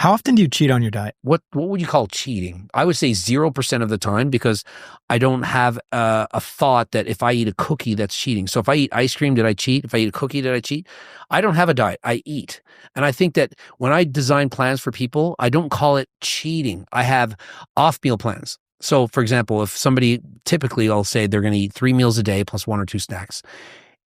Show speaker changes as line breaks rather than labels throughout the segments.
How often do you cheat on your diet?
What would you call cheating? I would say 0% of the time, because I don't have a thought that if I eat a cookie, that's cheating. So if I eat ice cream, did I cheat? If I eat a cookie, did I cheat? I don't have a diet. I eat. And I think that when I design plans for people, I don't call it cheating. I have off-meal plans. So for example, if somebody, typically I'll say they're going to eat 3 meals a day plus 1 or 2 snacks.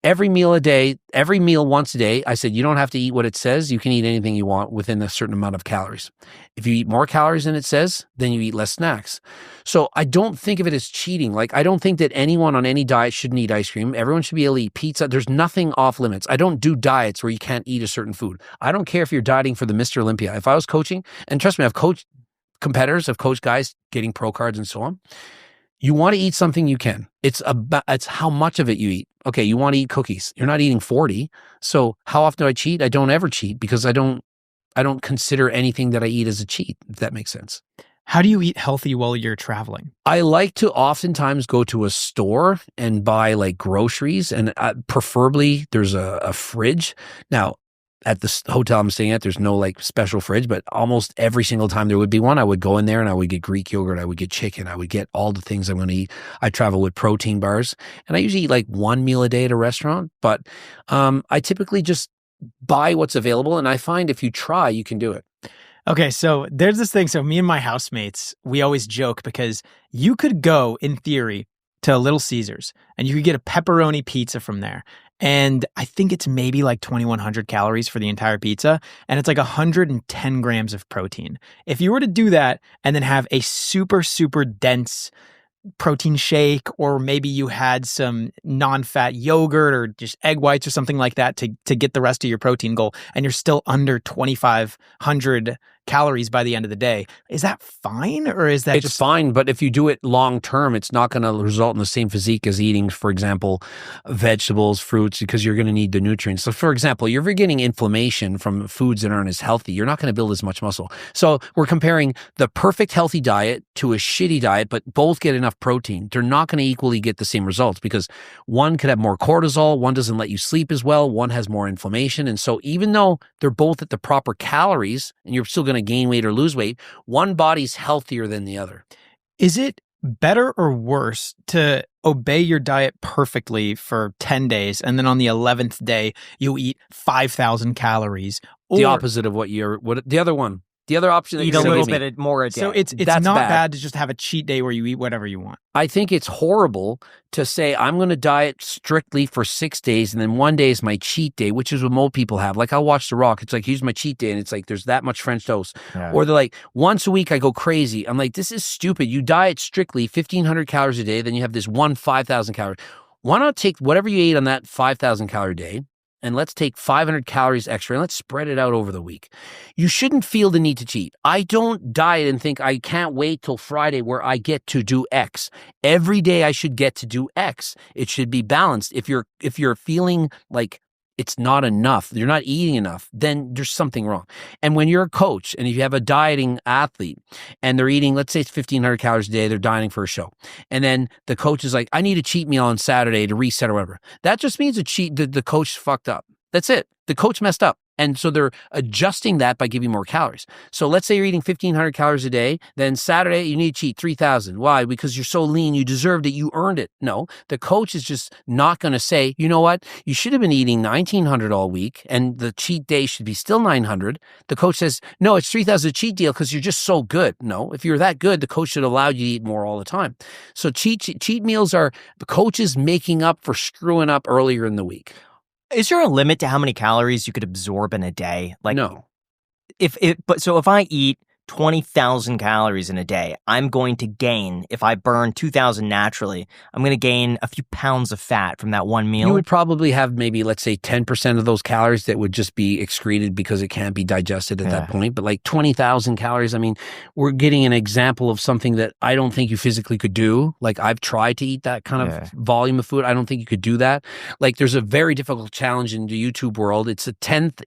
Every meal a day, every meal once a day, I said, you don't have to eat what it says. You can eat anything you want within a certain amount of calories. If you eat more calories than it says, then you eat less snacks. So I don't think of it as cheating. Like, I don't think that anyone on any diet shouldn't eat ice cream. Everyone should be able to eat pizza. There's nothing off limits. I don't do diets where you can't eat a certain food. I don't care if you're dieting for the Mr. Olympia. If I was coaching, and trust me, I've coached competitors, I've coached guys getting pro cards and so on. You want to eat something, you can. It's how much of it you eat. Okay, you want to eat cookies. You're not eating 40. So how often do I cheat? I don't ever cheat, because I don't consider anything that I eat as a cheat, if that makes sense.
How do you eat healthy while you're traveling?
I like to oftentimes go to a store and buy like groceries, and preferably there's a fridge. Now, at the hotel I'm staying at, there's no like special fridge, but almost every single time there would be one, I would go in there and I would get Greek yogurt, I would get chicken, I would get all the things I'm going to eat. I travel with protein bars, and I usually eat like 1 meal a day at a restaurant, but I typically just buy what's available, and I find if you try, you can do it.
Okay, so there's this thing. So me and my housemates, we always joke, because you could go, in theory, to Little Caesars and you could get a pepperoni pizza from there. And I think it's maybe like 2,100 calories for the entire pizza. And it's like 110 grams of protein. If you were to do that and then have a super, super dense protein shake, or maybe you had some non-fat yogurt or just egg whites or something like that to get the rest of your protein goal, and you're still under 2,500 calories by the end of the day, is that fine, or is that
it's fine? But if you do it long term, it's not going to result in the same physique as eating, for example, vegetables, fruits, because you're going to need the nutrients. So for example, you're getting inflammation from foods that aren't as healthy. You're not going to build as much muscle. So we're comparing the perfect healthy diet to a shitty diet, but both get enough protein. They're not going to equally get the same results, because one could have more cortisol, one doesn't let you sleep as well, one has more inflammation. And so even though they're both at the proper calories and you're still going to gain weight or lose weight, one body's healthier than the other.
Is it better or worse to obey your diet perfectly for 10 days and then on the 11th day you eat 5,000 calories?
The opposite of what the other one. The other option,
eat a little bit more a day.
So it's not bad to just have a cheat day where you eat whatever you want.
I think it's horrible to say I'm going to diet strictly for 6 days and then one day is my cheat day, which is what most people have. Like I'll watch The Rock. It's like, here's my cheat day. And it's like, there's that much French toast. Yeah. Or they're like, once a week I go crazy. I'm like, this is stupid. You diet strictly 1,500 calories a day. Then you have this one 5,000 calorie. Why not take whatever you ate on that 5,000 calorie day, and let's take 500 calories extra and let's spread it out over the week. You shouldn't feel the need to cheat. I don't diet and think I can't wait till Friday where I get to do X. Every day I should get to do X. It should be balanced. If you're feeling like it's not enough, you're not eating enough, then there's something wrong. And when you're a coach and if you have a dieting athlete and they're eating, let's say it's 1,500 calories a day, they're dieting for a show. And then the coach is like, I need a cheat meal on Saturday to reset or whatever. That just means the coach fucked up. That's it. The coach messed up. And so they're adjusting that by giving more calories. So let's say you're eating 1,500 calories a day, then Saturday you need to cheat 3,000. Why? Because you're so lean, you deserved it, you earned it. No, the coach is just not going to say, you know what? You should have been eating 1,900 all week and the cheat day should be still 900. The coach says, no, it's 3,000 cheat deal because you're just so good. No, if you're that good, the coach should allow you to eat more all the time. So cheat meals are the coaches making up for screwing up earlier in the week.
Is there a limit to how many calories you could absorb in a day? Like,
no.
If I eat 20,000 calories in a day, I'm going to gain, if I burn 2,000 naturally, I'm going to gain a few pounds of fat from that one meal.
You would probably have maybe, let's say, 10% of those calories that would just be excreted because it can't be digested at that point. But like 20,000 calories, I mean, we're getting an example of something that I don't think you physically could do. Like I've tried to eat that kind of volume of food. I don't think you could do that. Like there's a very difficult challenge in the YouTube world. It's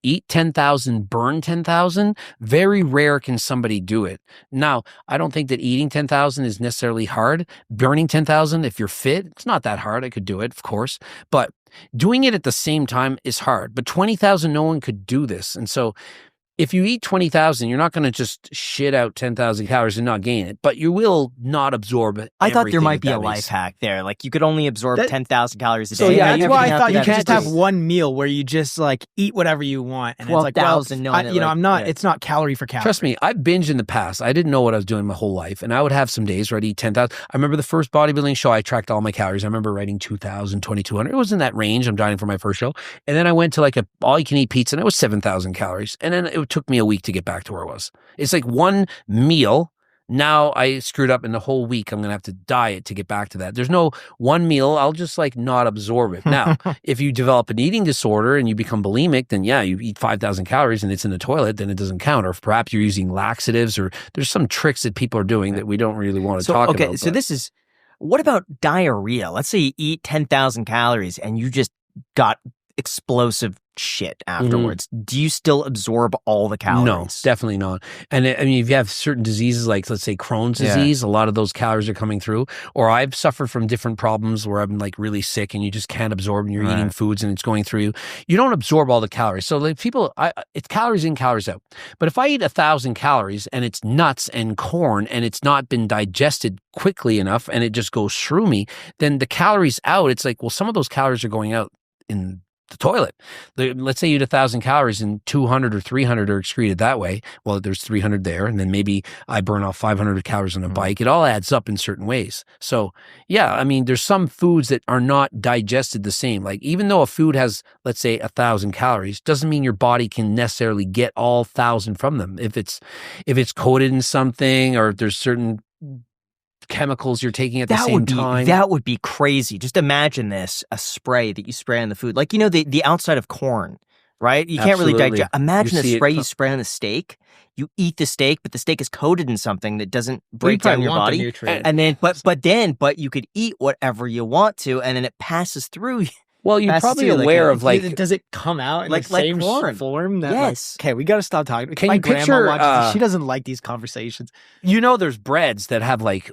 eat 10,000, burn 10,000. Very rare can somebody do it. Now, I don't think that eating 10,000 is necessarily hard. Burning 10,000, if you're fit, it's not that hard. I could do it, of course. But doing it at the same time is hard. But 20,000, no one could do this. And so if you eat 20,000, you're not going to just shit out 10,000 calories and not gain it, but you will not absorb it.
I thought there might be a life hack there. Like you could only absorb 10,000 calories a day.
So yeah, that's why I thought you
could
just have one meal where you just like eat whatever you want. And
12,000.
I'm not. It's not calorie for calorie.
Trust me, I've binged in the past. I didn't know what I was doing my whole life, and I would have some days where I'd eat 10,000. I remember the first bodybuilding show. I tracked all my calories. I remember writing 2,000, 2,200. It was in that range. I'm dieting for my first show, and then I went to like a all-you-can-eat pizza, and it was 7,000 calories. And then it took me a week to get back to where it was. It's like one meal. Now I screwed up in the whole week. I'm going to have to diet to get back to that. There's no one meal. I'll just like not absorb it. Now, if you develop an eating disorder and you become bulimic, then yeah, you eat 5,000 calories and it's in the toilet, then it doesn't count. Or if perhaps you're using laxatives, or there's some tricks that people are doing that we don't really want to talk about.
Okay, so this is, what about diarrhea? Let's say you eat 10,000 calories and you just got explosive shit afterwards. Do you still absorb all the calories?
No, definitely not. And I mean, if you have certain diseases like, let's say, Crohn's disease, a lot of those calories are coming through. Or I've suffered from different problems where I'm like really sick and you just can't absorb, and you're eating foods and it's going through you. You don't absorb all the calories. So like it's calories in, calories out. But if I eat 1,000 calories and it's nuts and corn and it's not been digested quickly enough and it just goes through me, then the calories out, it's like, well, some of those calories are going out in the toilet. Let's say you eat 1,000 calories and 200 or 300 are excreted that way. Well, there's 300 there, and then maybe I burn off 500 calories on a bike. It all adds up in certain ways. So yeah, I mean, there's some foods that are not digested the same. Like even though a food has, let's say, 1,000 calories, doesn't mean your body can necessarily get all 1,000 from them. If it's coated in something, or if there's certain chemicals you're taking at the same time.
That would be crazy. Just imagine this, a spray that you spray on the food. Like, you know, the outside of corn, right? You can't really digest. Imagine a spray you spray on the steak. You eat the steak, but the steak is coated in something that doesn't break down your body. And then, but you could eat whatever you want to, and then it passes through.
Well, you're probably aware of like,
does it come out in the same form?
Yes.
Okay, we got to stop talking.
Can you picture?
She doesn't like these conversations.
You know, there's breads that have like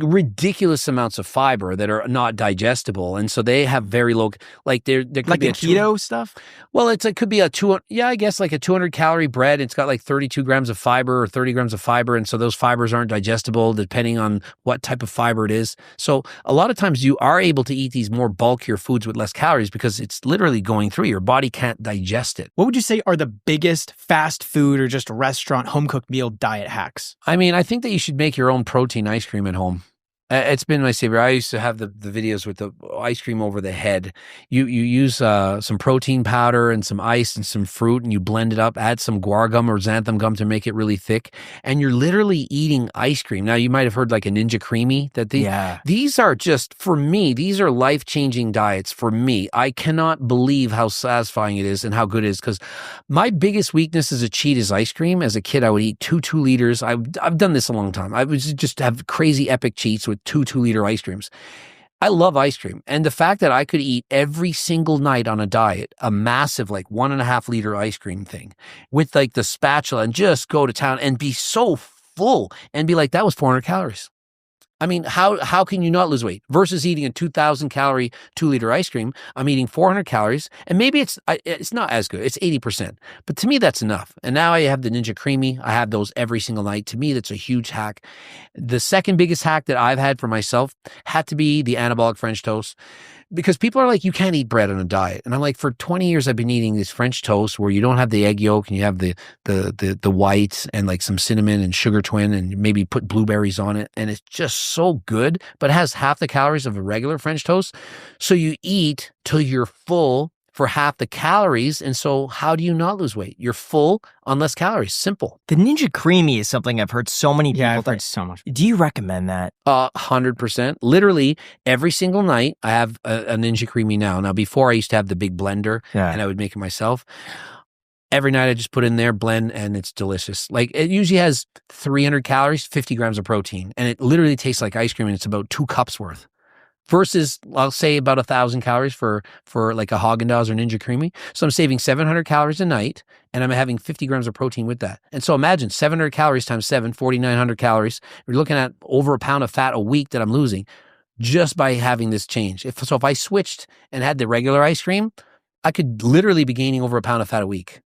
ridiculous amounts of fiber that are not digestible, and so they have very low. Like there could
like
be
the keto stuff.
Well, it could be a 200. Yeah, I guess like a 200 calorie bread. It's got like 32 grams of fiber or 30 grams of fiber, and so those fibers aren't digestible depending on what type of fiber it is. So a lot of times you are able to eat these more bulkier foods with less calories because it's literally going through. Your body can't digest it.
What would you say are the biggest fast food or just restaurant home cooked meal diet hacks?
I mean, I think that you should make your own protein ice cream at home. It's been my savior. I used to have the videos with the ice cream over the head. You use some protein powder and some ice and some fruit, and you blend it up, add some guar gum or xanthan gum to make it really thick, and you're literally eating ice cream. Now, you might have heard like a Ninja Creamy. These are just, for me, these are life-changing diets for me. I cannot believe how satisfying it is and how good it is, because my biggest weakness as a cheat is ice cream. As a kid, I would eat 2 liters. I've done this a long time. I would just have crazy epic cheats with 2 2-liter ice creams. I love ice cream. And the fact that I could eat every single night on a diet, a massive like 1.5 liter ice cream thing with like the spatula and just go to town and be so full and be like, that was 400 calories. I mean, how can you not lose weight? Versus eating a 2,000 calorie 2-liter ice cream, I'm eating 400 calories, and maybe it's not as good. It's 80%, but to me that's enough. And now I have the Ninja Creamy. I have those every single night. To me, that's a huge hack. The second biggest hack that I've had for myself had to be the anabolic French toast. Because people are like, you can't eat bread on a diet. And I'm like, for 20 years, I've been eating this French toast where you don't have the egg yolk and you have the whites and like some cinnamon and sugar twin and maybe put blueberries on it. And it's just so good, but it has half the calories of a regular French toast. So you eat till you're full for half the calories. And so how do you not lose weight? You're full on less calories. Simple.
The Ninja Creamy is something I've heard so many people.
Yeah, I've heard so much.
Do you recommend that?
100%. Literally every single night I have a Ninja Creamy now. Now, before I used to have the big blender and I would make it myself. Every night I just put in there, blend, and it's delicious. Like it usually has 300 calories, 50 grams of protein, and it literally tastes like ice cream, and it's about 2 cups worth. Versus, I'll say about 1,000 calories for like a Haagen-Dazs or Ninja Creamy. So I'm saving 700 calories a night, and I'm having 50 grams of protein with that. And so imagine 700 calories times 7, 4,900 calories. You're looking at over a pound of fat a week that I'm losing just by having this change. If I switched and had the regular ice cream, I could literally be gaining over a pound of fat a week.